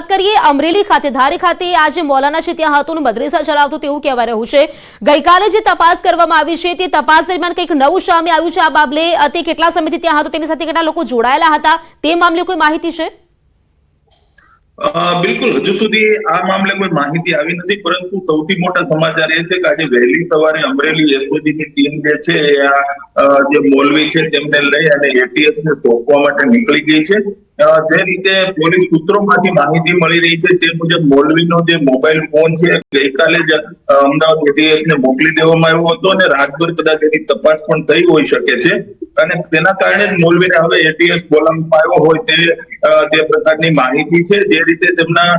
વાત કરીએ અમરેલી ખાતે ધારી ખાતે આ જે મૌલાના છે ત્યાં હતું મદ્રેસા ચલાવતો તેવું કહેવાય રહ્યું છે। ગઈકાલે જે તપાસ કરવામાં આવી છે તે તપાસ દરમિયાન કંઈક નવું સામે આવ્યું છે। આ બાબલે તે કેટલા સમયથી ત્યાં હતો, તેની સાથે કેટલા લોકો જોડાયેલા હતા તે મામલે કોઈ માહિતી છે? બિલકુલ હજુ સુધી આ મામલે કોઈ માહિતી આવી નથી, પરંતુ સૌથી મોટા સમાચાર એ છે કે આજે વહેલી સવારે અમરેલી એસઓજીની ટીમ જે છે જે મૌલવી છે તેમને લઈ અને એટીએસ ને સોંપવા માટે નીકળી ગઈ છે। જે રીતે પોલીસ સૂત્રોમાંથી માહિતી મળી રહી છે તે મુજબ મૌલવીનો જે મોબાઈલ ફોન છે ગઈકાલે જ અમદાવાદ એટીએસ ને મોકલી દેવામાં આવ્યો હતો અને રાતભર કદાચ એની તપાસ પણ થઈ હોઈ શકે છે અને તેના કારણે જ મૌલવીને હવે એટીએસ બોલાવવામાં આવ્યો હોય તે પ્રકારની માહિતી છે। જે રીતે તેમના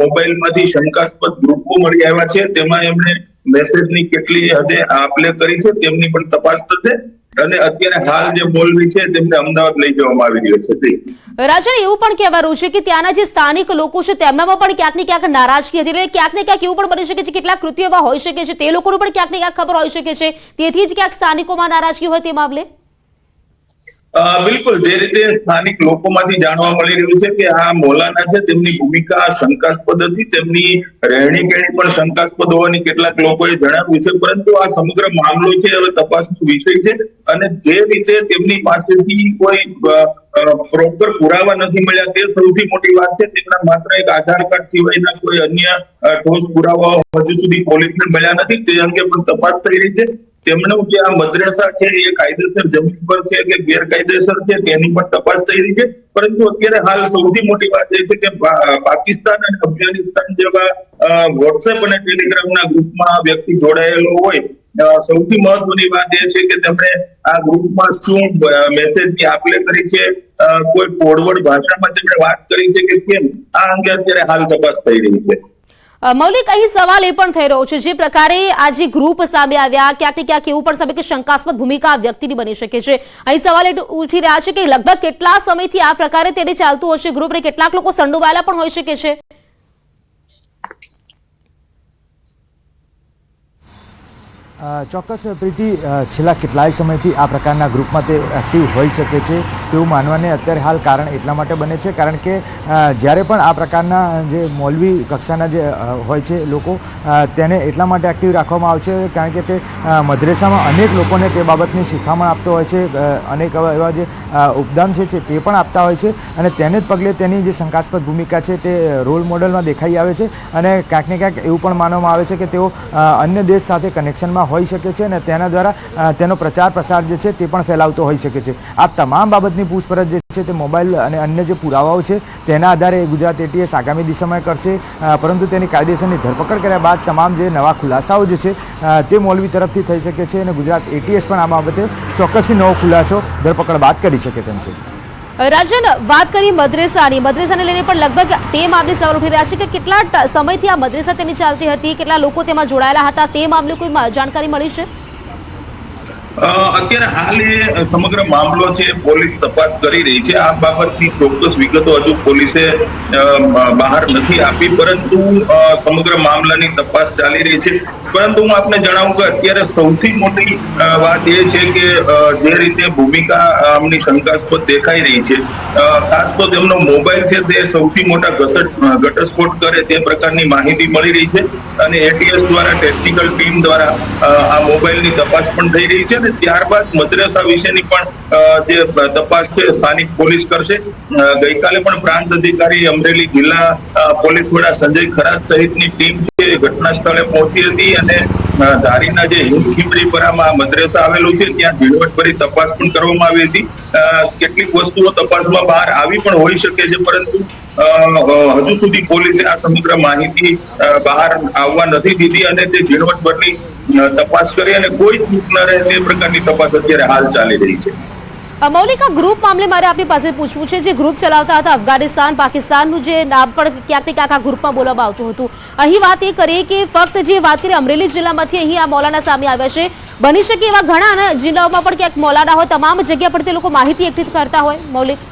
મોબાઈલમાંથી શંકાસ્પદ ગ્રુપો મળી આવ્યા છે તેમાં એમણે મેસેજની કેટલી હદે આપ-લે કરી છે તેમની પણ તપાસ થશે અને અત્યારે હાલ જે મૌલવી છે તેમને અમદાવાદ લઈ જવામાં આવી રહ્યો છે। રાજન, એવું પણ કહેવાયું છે કે ત્યાંના જે સ્થાનિક લોકો છે તેમનામાં પણ ક્યાંક ને ક્યાંક નારાજગી હતી, એટલે ક્યાંક ને ક્યાંક એવું પણ બની શકે છે કેટલાક કૃત્યો એવા હોઈ શકે છે તે લોકોને પણ ક્યાંક ને ક્યાંક ખબર હોઈ શકે છે, તેથી જ ક્યાંક સ્થાનિકોમાં નારાજગી હોય તે મામલે। બિલકુલ, જે રીતે સ્થાનિક લોકોમાંથી જાણવા મળી રહ્યું છે કે આ મૌલાના છે તેમની ભૂમિકા શંકાસ્પદ હતી, તેમની રહેણી કેણી પણ શંકાસ્પદ હોવાની કેટલાક લોકોએ જણાવ્યું છે, પરંતુ આ સમગ્ર મામલો છે હવે તપાસનો વિષય છે અને જે રીતે તેમની પાસેથી કોઈ પ્રોપર પુરાવા નથી મળ્યા તે સૌથી મોટી વાત છે। તેમના માત્ર એક આધાર કાર્ડ સિવાયના કોઈ અન્ય ઠોસ પુરાવા હજુ સુધી પોલીસને મળ્યા નથી, તે અંગે પણ તપાસ થઈ રહી છે। તેમનો જે આ મદ્રેસા છે એ કાયદેસર જમીન પર છે કે ગેરકાયદેસર છે તેની પણ તપાસ થઈ રહી છે, પરંતુ અત્યારે હાલ સૌથી મોટી વાત એ છે કે પાકિસ્તાન અને અફઘાનિસ્તાન જેવા વોટ્સએપ અને ટેલિગ્રામના ગ્રુપમાં વ્યક્તિ જોડાયેલો હોય। સૌથી મહત્વની વાત એ છે કે તેમણે આ ગ્રુપમાં શું મેસેજની આપ-લે કરી છે, કોઈ કોડવર્ડ ભાષામાં તેમણે વાત કરી છે કે કેમ, આ અંગે અત્યારે હાલ તપાસ થઈ રહી છે। મૌલિક, અહીં સવાલ એ પણ થઈ રહ્યો છે જે પ્રકારે આ જે ગ્રુપ સામે આવ્યા ક્યાંક ને ક્યાંક એવું પણ સામે કે શંકાસ્પદ ભૂમિકા આ વ્યક્તિની બની શકે છે। અહીં સવાલ એ ઉઠી રહ્યા છે કે લગભગ કેટલા સમયથી આ પ્રકારે તેને ચાલતું હશે ગ્રુપ અને કેટલાક લોકો સંડોવાયેલા પણ હોઈ શકે છે। ચોક્કસ પ્રીતિ, છેલ્લા કેટલાય સમયથી આ પ્રકારના ગ્રુપમાં તે એક્ટિવ હોઈ શકે છે તેવું માનવાને અત્યારે હાલ કારણ એટલા માટે બને છે કારણ કે જ્યારે પણ આ પ્રકારના જે મૌલવી કક્ષાના જે હોય છે લોકો તેને એટલા માટે એક્ટિવ રાખવામાં આવે છે કારણ કે તે મદ્રેસામાં અનેક લોકોને તે બાબતની શિખામણ આપતો હોય છે, અનેક એવા જે ઉપદાન છે તે પણ આપતા હોય છે અને તેને જ પગલે તેની જે શંકાસ્પદ ભૂમિકા છે તે રોલ મોડલમાં દેખાઈ આવે છે અને ક્યાંક ને ક્યાંક એવું પણ માનવામાં આવે છે કે તેઓ અન્ય દેશ સાથે કનેક્શનમાં હોઈ શકે છે અને તેના દ્વારા તેનો પ્રચાર પ્રસાર જે છે તે પણ ફેલાવતો હોઈ શકે છે। આ તમામ બાબતની પૂછપરછ જે છે તે મોબાઈલ અને અન્ય જે પુરાવાઓ છે તેના આધારે ગુજરાત એટીએસ આગામી દિશામાં કરશે, પરંતુ તેની કાયદેસરની ધરપકડ કર્યા બાદ તમામ જે નવા ખુલાસાઓ જે છે તે મૌલવી તરફથી થઈ શકે છે અને ગુજરાત એટીએસ પણ આ બાબતે ચોક્કસથી નવો ખુલાસો ધરપકડ બાદ કરી શકે તેમ છે। રાજન, વાત કરી મદ્રેસાને લઈને પણ લગભગ તે મામલે સવાલ ઉઠી રહ્યા છે કે કેટલા સમયથી આ મદ્રેસા તેની ચાલતી હતી, કેટલા લોકો તેમાં જોડાયેલા હતા, તે મામલે કોઈ જાણકારી મળી છે? અત્યારે હાલ એ સમગ્ર મામલો છે પોલીસ તપાસ કરી રહી છે। આ બાબતની ચોક્કસ વિગતો હજુ પોલીસે બહાર નથી આપી, પરંતુ સમગ્ર મામલાની તપાસ ચાલી રહી છે। પરંતુ હું આપને જણાવું કે અત્યારે સૌથી મોટી વાત એ છે કે જે રીતે ભૂમિકા આમની શંકાસ્પદ દેખાઈ રહી છે, ખાસ તો તેમનો મોબાઈલ છે તે સૌથી મોટા ઘટસ્ફોટ કરે તે પ્રકારની માહિતી મળી રહી છે અને એટીએસ દ્વારા ટેકનિકલ ટીમ દ્વારા આ મોબાઈલની તપાસ પણ થઈ રહી છે અને ત્યારબાદ મદ્રેસા વિશેની પણ જે તપાસ છે સ્થાનિક પોલીસ કરશે। ગઈકાલે પણ પ્રાંત અધિકારી અમરેલી જિલ્લા પોલીસ વડા સંજય ખરાત સહિતની ટીમ છે ઘટના સ્થળે પહોંચી હતી અને ધારીના જે હિમખીમરીપરામાં મદ્રેસા આવેલું છે ત્યાં ઝીણવટભરી તપાસ પણ કરવામાં આવી હતી। કેટલીક વસ્તુઓ તપાસમાં બહાર આવી પણ હોઈ શકે છે, પરંતુ હજુ સુધી પોલીસે આ સમગ્ર માહિતી બહાર આવવા નથી દીધી અને તે ઝીણવટભરની તપાસ કરી અને કોઈ ચૂક ન રહે તે પ્રકારની તપાસ અત્યારે હાલ ચાલી રહી છે। મૌલિક, આ ગ્રુપ મામલે મારે આપની પાસે પૂછવું છે, જે ગ્રુપ ચલાવતા હતા અફઘાનિસ્તાન પાકિસ્તાનનું જે નામ પણ ક્યાંક ને ક્યાંક આ ગ્રુપમાં બોલવામાં આવતું હતું, અહીં વાત એ કરીએ કે ફક્ત જે વાત કરીએ અમરેલી જિલ્લામાંથી અહીં આ મૌલાના સામે આવ્યા છે, બની શકે એવા ઘણા જિલ્લાઓમાં પણ ક્યાંક મૌલાના હોય, તમામ જગ્યા પર તે લોકો માહિતી એકઠી કરતા હોય? મૌલિક,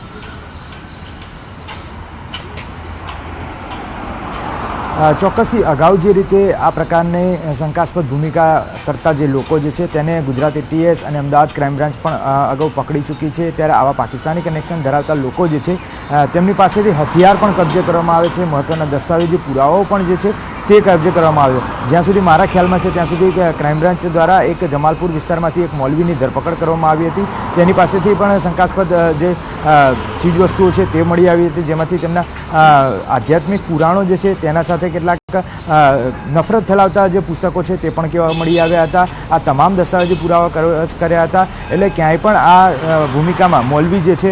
ચોક્કસથી અગાઉ જે રીતે આ પ્રકારની શંકાસ્પદ ભૂમિકા કરતા જે લોકો જે છે તેને ગુજરાત એટીએસ અને અમદાવાદ ક્રાઇમ બ્રાન્ચ પણ અગાઉ પકડી ચૂકી છે, ત્યારે આવા પાકિસ્તાની કનેક્શન ધરાવતા લોકો જે છે તેમની પાસેથી હથિયાર પણ કબજે કરવામાં આવે છે, મહત્ત્વના દસ્તાવેજી પુરાવાઓ પણ જે છે તે કબજે કરવામાં આવે છે. જ્યાં સુધી મારા ખ્યાલમાં છે ત્યાં સુધી ક્રાઇમ બ્રાન્ચ દ્વારા એક જમાલપુર વિસ્તારમાંથી એક મૌલવીની ધરપકડ કરવામાં આવી હતી. તેની પાસેથી પણ શંકાસ્પદ જે ચીજવસ્તુઓ છે તે મળી આવી હતી, જેમાંથી તેમના આધ્યાત્મિક પુરાણો જે છે તેના સાથે કેટલાક નફરત ફેલાવતા જે પુસ્તકો છે તે પણ કેવા મળી આવ્યા હતા. આ તમામ દસ્તાવેજી પુરાવા કર્યા હતા. એટલે ક્યાંય પણ આ ભૂમિકામાં મૌલવી જે છે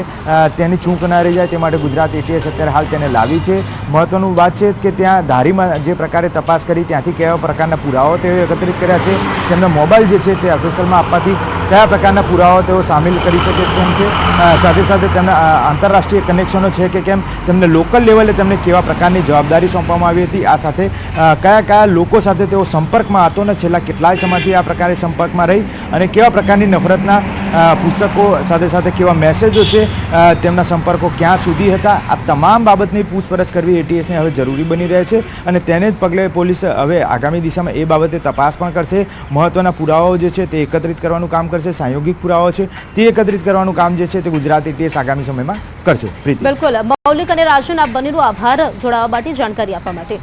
તેની ચૂંક ના રહી જાય તે માટે ગુજરાત એટીએસ અત્યારે હાલ તેને લાવી છે. મહત્વનું વાત છે કે ત્યાં ધારીમાં જે પ્રકારે તપાસ કરી ત્યાંથી કેવા પ્રકારના પુરાવાઓ તેઓ એકત્રિત કર્યા છે, તેમના મોબાઈલ જે છે તે ઓફિસરમાં આપવાથી કયા પ્રકારના પુરાવાઓ તેઓ સામેલ કરી શકે તેમ છે, સાથે સાથે તેમના આંતરરાષ્ટ્રીય કનેક્શનો છે કે કેમ, તેમને લોકલ લેવલે તેમને કેવા પ્રકારની જવાબદારી સોંપવામાં આવી હતી, આ સાથે કયા કયા લોકો સાથે તેઓ સંપર્કમાં હતો ને છેલ્લા કેટલાય સમયથી આ પ્રકારે સંપર્કમાં રહી અને કેવા પ્રકારની નફરતના પુસ્તકો સાથે સાથે કેવા મેસેજો છે, તેમના સંપર્કો ક્યાં સુધી હતા, આ તમામ બાબતની પૂછપરછ કરવી એટીએસને હવે જરૂરી બની રહે છે. અને તેને જ પગલે પોલીસ હવે આગામી દિશામાં એ બાબતે તપાસ પણ કરશે. મહત્વના પુરાવાઓ જે છે તે એકત્રિત કરવાનું કામ કરશે, સાંયોગિક પુરાવાઓ છે તે એકત્રિત કરવાનું કામ જે છે તે ગુજરાત એટીએસ આગામી સમયમાં કરશે. બિલકુલ, મૌલિક અને રાજન, આપ બંનેનો આભાર જોડાવા માટે, જાણકારી આપવા માટે.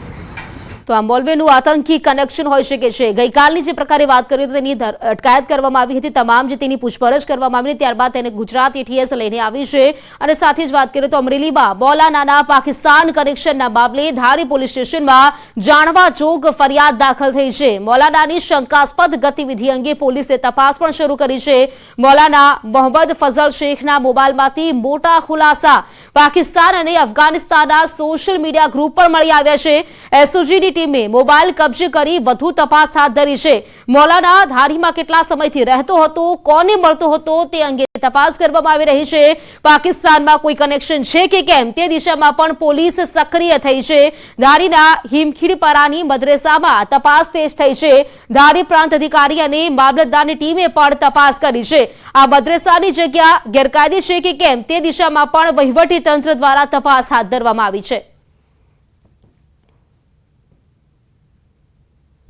તો આ મૌલવીનું આતંકી કનેક્શન હોઈ શકે છે. ગઈકાલની જે પ્રકારે વાત કરી તેની અટકાયત કરવામાં આવી હતી, તમામ જે તેની પૂછપરછ કરવામાં આવી, ત્યારબાદ તેને ગુજરાત એટીએસ લઈને આવી છે. અને સાથે જ વાત કરીએ તો અમરેલીમાં મૌલાનાના પાકિસ્તાન કનેક્શનના મામલે ધારી પોલીસ સ્ટેશનમાં જાણવા જોગ ફરિયાદ દાખલ થઈ છે. મૌલાનાની શંકાસ્પદ ગતિવિધિ અંગે પોલીસે તપાસ પણ શરૂ કરી છે. મૌલાના મોહમ્મદ ફઝલ શેખના મોબાઈલમાંથી મોટા ખુલાસા પાકિસ્તાન અને અફઘાનિસ્તાનના સોશિયલ મીડિયા ગ્રુપ પણ મળી આવ્યા છે. એસઓજીની ટીમે મોબાઈલ કબજે કરી વધુ તપાસ હાથ ધરી છે. મૌલાના ધારીમાં કેટલા સમયથી રહેતો હતો, કોને મળતો હતો તે અંગે તપાસ કરવામાં આવી રહી છે. પાકિસ્તાનમાં કોઈ કનેક્શન છે કે કેમ તે દિશામાં પણ પોલીસ સક્રિય થઈ છે. ધારીના હિમખીડપરાની મદ્રેસામાં તપાસ તેજ થઈ છે. ધારી પ્રાંત અધિકારી અને મામલતદારની ટીમે પણ તપાસ કરી છે. આ મદ્રેસાની જગ્યા ગેરકાયદે છે કે કેમ તે દિશામાં પણ વહીવટી તંત્ર દ્વારા તપાસ હાથ ધરવામાં આવી છે.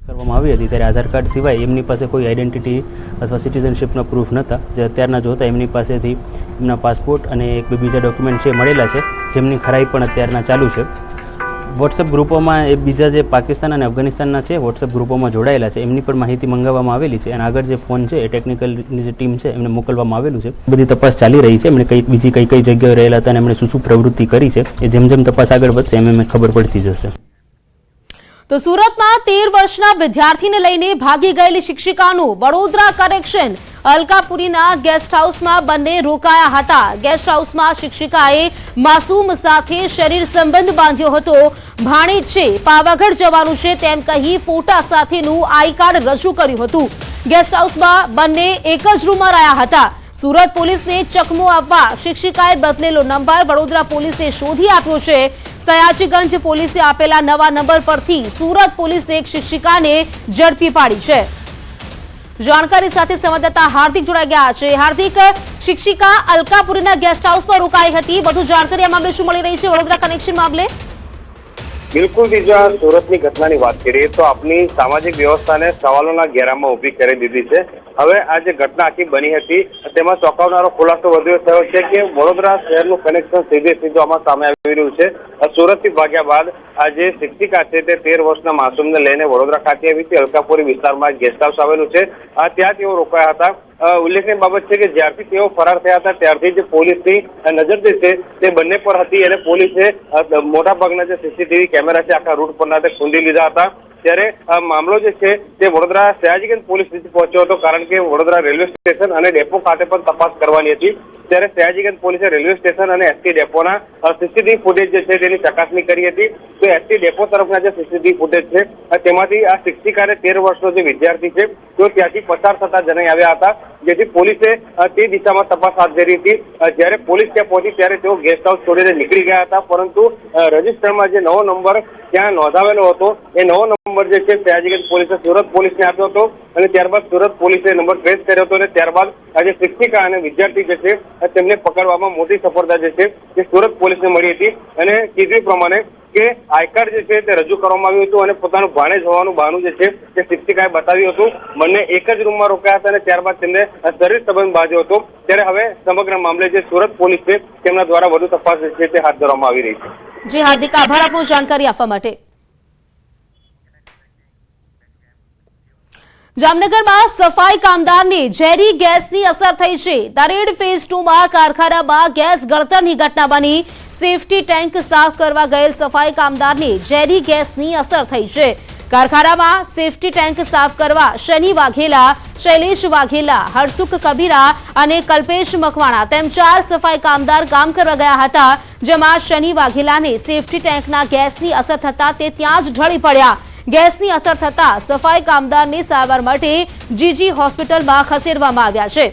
કરવામાં આવી હતી ત્યારે આધાર કાર્ડ સિવાય એમની પાસે કોઈ આઈડેન્ટિટી અથવા સિટીઝનશીપના પ્રૂફ નહોતા, જે અત્યારના જોતા એમની પાસેથી એમના પાસપોર્ટ અને એક બીજા ડોક્યુમેન્ટ છે મળેલા છે, જેમની ખરાઈ પણ અત્યારના ચાલુ છે. વોટ્સએપ ગ્રુપોમાં એ બીજા જે પાકિસ્તાન અને અફઘાનિસ્તાનના છે વોટ્સએપ ગ્રુપોમાં જોડાયેલા છે એમની પણ માહિતી મંગાવવામાં આવેલી છે અને આગળ જે ફોન છે એ ટેકનિકલની જે ટીમ છે એમને મોકલવામાં આવેલું છે. બધી તપાસ ચાલી રહી છે, એમણે બીજી કઈ જગ્યાએ રહેલા હતા અને એમણે શું પ્રવૃત્તિ કરી છે એ જેમ જેમ તપાસ આગળ વધશે એમ ખબર પડતી જશે. તો સુરતમાં 13 વર્ષના વિદ્યાર્થીને લઈને ભાગી ગયેલી શિક્ષિકાનું વડોદરા કનેક્શન. અલકાપુરીના ગેસ્ટ હાઉસમાં બંને રોકાયા હતા. ગેસ્ટ હાઉસમાં શિક્ષિકાએ માસૂમ સાથે શરીર સંબંધ બાંધ્યો હતો. ભાણેજ છે, પાવાગઢ જવાનું છે તેમ કહી ફોટા સાથેનું આઈ કાર્ડ રજૂ કર્યું હતું. ગેસ્ટ હાઉસમાં બંને એક જ રૂમમાં રહ્યા હતા. સુરત પોલીસને ચકમો આપવા શિક્ષિકાએ બદલેલો નંબર વડોદરા પોલીસે શોધી આપ્યો છે. સયાજીગંજ પોલીસે આપેલા નવા નંબર પરથી સુરત પોલીસે એક શિક્ષિકાને ઝડપી પાડી છે. જાણકારી સાથે સંવાદદાતા હાર્દિક જોડાઈ ગયા છે. હાર્દિક, શિક્ષિકા અલકાપુરીના ગેસ્ટ હાઉસમાં રોકાઈ હતી, વધુ જાણકારી આ મામલે શું મળી રહી છે વડોદરા કનેક્શન મામલે? બિલકુલ બીજા સુરતની ઘટનાની વાત કરીએ તો આપની સામાજિક વ્યવસ્થાને સવાલોના ઘેરામાં ઉભી કરી દીધી છે. હવે આ જે ઘટના આખી બની હતી તેમાં ચોંકાવનારો ખુલાસો વધુ થયો છે કે વડોદરા શહેરનું કનેક્શન સીધે આમાં સામે આવી રહ્યું છે. સુરતથી ભાગ્યા બાદ આ જે શિક્ષિકા છે તે 13 વર્ષના માસૂમને લઈને વડોદરા ખાતે આવી હતી. અલકાપુરી વિસ્તારમાં ગેસ્ટ હાઉસ આવેલું છે, ત્યાં તેઓ રોકાયા હતા. ઉલ્લેખનીય બાબત છે કે જ્યારથી તેઓ ફરાર થયા હતા ત્યારથી જ પોલીસની નજર જે છે તે બંને પર હતી અને પોલીસે મોટાભાગના જે સીસીટીવી કેમેરા છે આખા રૂટ પરના તે ખોલી લીધા હતા. ત્યારે મામલો જે છે તે વડોદરા સયાજીગંજ પોલીસ સ્ટેશન પહોંચ્યો હતો, કારણ કે વડોદરા રેલવે સ્ટેશન અને ડેપો ખાતે પણ તપાસ કરવાની હતી. ત્યારે સયાજીગંજ પોલીસે રેલવે સ્ટેશન અને એસટી ડેપોના સીસીટીવી ફૂટેજ જે છે તેની ચકાસણી કરી હતી. તો એસટી ડેપો તરફના જે સીસીટીવી ફૂટેજ છે તેમાંથી આ શિક્ષિકાને 13 વર્ષનો જે વિદ્યાર્થી છે તેઓ ત્યાંથી પસાર થતા જણાઈ આવ્યા હતા, જેથી પોલીસે તે દિશામાં તપાસ હાથ ધરી હતી. જ્યારે પોલીસ ત્યાં પહોંચી ત્યારે તેઓ ગેસ્ટ હાઉસ છોડીને નીકળી ગયા હતા, પરંતુ રજીસ્ટરમાં જે નવો નંબર ત્યાં નોંધાવેલો હતો. એ નવો નંબર જે છે સયાજીગંજ પોલીસે સુરત પોલીસને આપ્યો હતો અને ત્યારબાદ સુરત પોલીસે નંબર ટ્રેસ કર્યો હતો અને ત્યારબાદ આજે શિક્ષિકા અને વિદ્યાર્થી જે છે તેમને પકડવામાં મોટી સફળતા જે છે તે સુરત પોલીસને મળી હતી અને કીધું પ્રમાણે કે આઈ કાર્ડ જે છે તે રજૂ કરવામાં આવ્યું હતું અને પોતાનું ભાણેજ હોવાનું બહાનું જે છે તે શિક્ષિકાએ બતાવ્યું હતું. બંને એક જ રૂમમાં રોકાયા હતા અને ત્યારબાદ તેમને શરીર સંબંધ બાંધ્યો હતો. ત્યારે હવે સમગ્ર મામલે જે સુરત પોલીસ છે તેમના દ્વારા વધુ તપાસ જે છે તે હાથ ધરવામાં આવી રહી છે. જી હાર્દિક આભાર આપનો જાણકારી આપવા માટે. જામનગરમાં સફાઈ કામદારને ઝેરી ગેસની અસર થઈ છે. દરેડ ફેઝ 2માં કારખાનામાં ગેસ ગળતરની ઘટના બની. સેફટી ટેન્ક સાફ કરવા ગયેલ સફાઈ કામદારને ઝેરી ગેસની અસર થઈ છે. કારખાનામાં સેફટી ટેન્ક સાફ કરવા શનિ વાઘેલા, શૈલેષ વાઘેલા, હરસુખ કબીરા અને કલ્પેશ મકવાણા તેમ 4 સફાઈ કામદાર કામ કરવા ગયા હતા. જેમાં શનિ વાઘેલાને સેફટી ટેન્કના ગેસની અસર થતા તે ત્યાં જ ઢળી પડ્યા. ગેસની અસર થતા સફાઈ કામદારને સારવાર માટે જીજી હોસ્પિટલમાં ખસેડવામાં આવ્યા છે.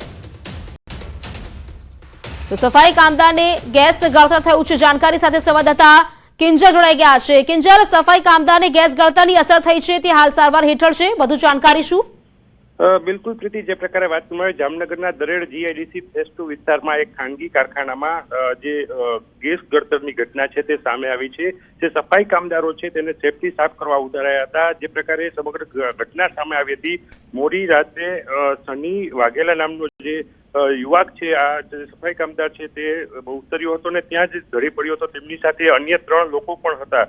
તો સફાઈ કામદારને ગેસ ગળતર થયું છે. જાણકારી સાથે સંવાદદાતા કિંજલ જોડાઈ ગયા છે. કિંજલ, સફાઈ કામદારને ગેસ ગળતરની અસર થઈ છે તે હાલ સારવાર હેઠળ છે. વધુ જાણકારી શું? બિલકુલ પ્રીતિ, જે પ્રકારે વાત કરવામાં આવી, જામનગરના દરેડ જીઆઈડીસી ફેઝ 2 વિસ્તારમાં એક ખાનગી કારખાનામાં જે ગેસ ગળતરની ઘટના છે તે સામે આવી છે. જે સફાઈ કામદારો છે તેને સેફટી સાફ કરવા ઉતાર્યા હતા. જે પ્રકારે સમગ્ર ઘટના સામે આવી હતી, મોડી રાત્રે સની વાઘેલા નામનો જે યુવક છે, આ સફાઈ કામદાર છે, તે ઉતર્યો હતો ને ત્યાં જ ઢળી પડ્યો હતો. તેમની સાથે અન્ય 3 લોકો પણ હતા,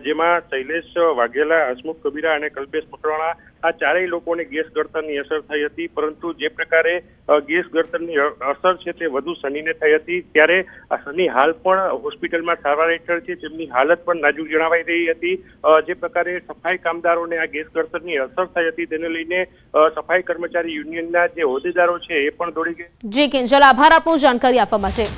જેમાં શૈલેષ વાઘેલા, હસમુખ કબીરા અને કલ્પેશ મકવાણા. આ 4 લોકોને ગેસ ગળતરની અસર થઈ હતી. પરંતુ જે પ્રકારે ગેસ ગળતરની અસર છે તે વધુ સનીને થઈ હતી. ત્યારે આ સની હાલ પણ હોસ્પિટલમાં સારવાર હેઠળ છે. તેમની હાલત પણ નાજુક જણાવાઈ રહી હતી. જે પ્રકારે સફાઈ કામદારોને આ ગેસ ગળતરની અસર થઈ હતી તેને લઈને સફાઈ કર્મચારી યુનિયનના જે હોદ્દેદારો છે એ પણ દોડી ગયા. જી કિંજલ, આભાર આપનો જાણકારી આપવા માટે.